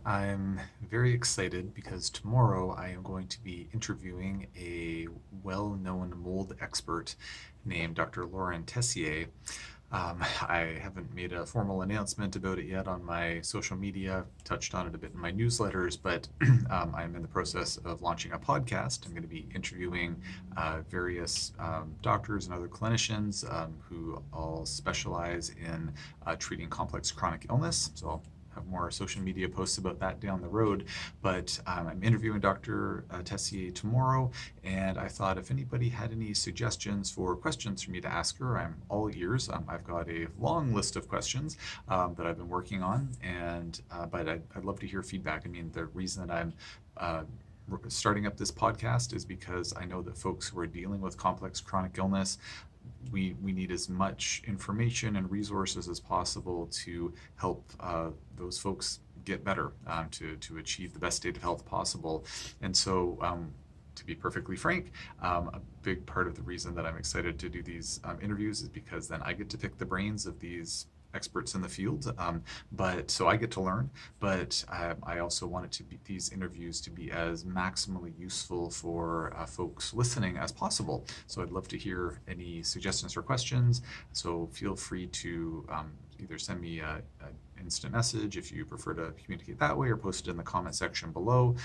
I'm very excited because tomorrow I am going to be interviewing a well-known mold expert named Dr. Lauren Tessier. I haven't made a formal announcement about it yet on my social media, touched on it a bit in my newsletters, but I'm in the process of launching a podcast. I'm going to be interviewing various doctors and other clinicians who all specialize in treating complex chronic illness. So I'll have more social media posts about that down the road. But I'm interviewing Dr. Tessier tomorrow, and I thought if anybody had any suggestions for questions for me to ask her, I'm all ears. I've got a long list of questions that I've been working on, and but I'd love to hear feedback. I mean, the reason that I'm starting up this podcast is because I know that folks who are dealing with complex chronic illness, we need as much information and resources as possible to help those folks get better, to achieve the best state of health possible. And so to be perfectly frank, a big part of the reason that I'm excited to do these interviews is because then I get to pick the brains of these experts in the field, but so I get to learn, but I also wanted to be these interviews to be as maximally useful for folks listening as possible. So I'd love to hear any suggestions or questions. So feel free to either send me an instant message if you prefer to communicate that way, or post it in the comment section below.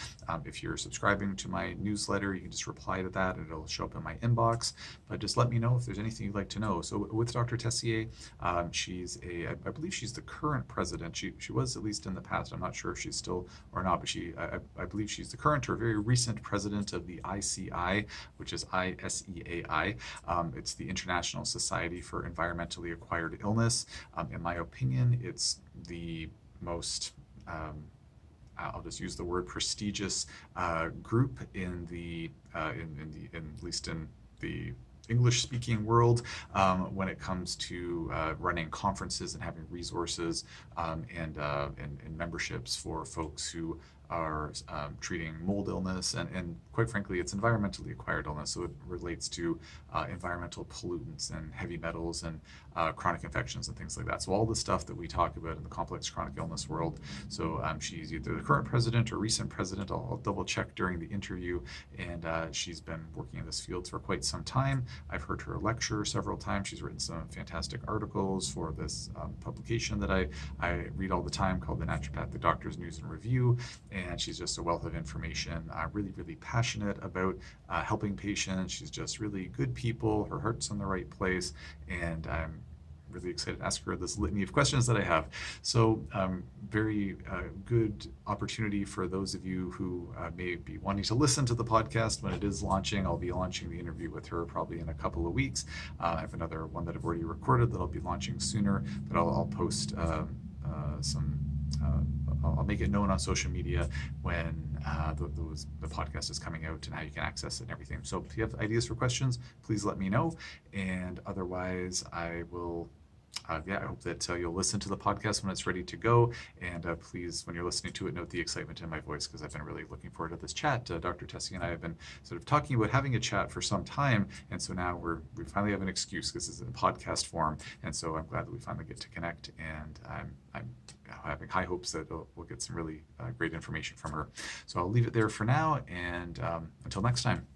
If you're subscribing to my newsletter, you can just reply to that and it'll show up in my inbox. But just let me know if there's anything you'd like to know. So with Dr. Tessier, I believe she's the current president. She was, at least in the past. I'm not sure if she's still or not, but I believe she's the current or very recent president of the ICI, which is ISEAI. It's the International Society for Environmentally Acquired Illness. In my opinion, it's the most I'll just use the word prestigious group in at least in the English-speaking world when it comes to running conferences and having resources and memberships for folks who are treating mold illness, and quite frankly, it's environmentally acquired illness, so it relates to environmental pollutants and heavy metals and chronic infections and things like that. So all the stuff that we talk about in the complex chronic illness world. So she's either the current president or recent president. I'll double check during the interview, and she's been working in this field for quite some time. I've heard her lecture several times. She's written some fantastic articles for this publication that I read all the time called the Naturopathic Doctors News and Review, and she's just a wealth of information, really, really passionate about helping patients. She's just really good people. Her heart's in the right place, and I'm really excited to ask her this litany of questions that I have. So very good opportunity for those of you who may be wanting to listen to the podcast when it is launching. I'll be launching the interview with her probably in a couple of weeks. I have another one that I've already recorded that I'll be launching sooner, but I'll post I'll make it known on social media when the podcast is coming out and how you can access it and everything. So if you have ideas for questions, please let me know. And otherwise, I will I hope that you'll listen to the podcast when it's ready to go. And please, when you're listening to it, note the excitement in my voice, because I've been really looking forward to this chat. Dr. Tessier and I have been sort of talking about having a chat for some time. And so now we finally have an excuse, because this is in podcast form. And so I'm glad that we finally get to connect. And I'm having high hopes that we'll get some really great information from her. So I'll leave it there for now. And until next time.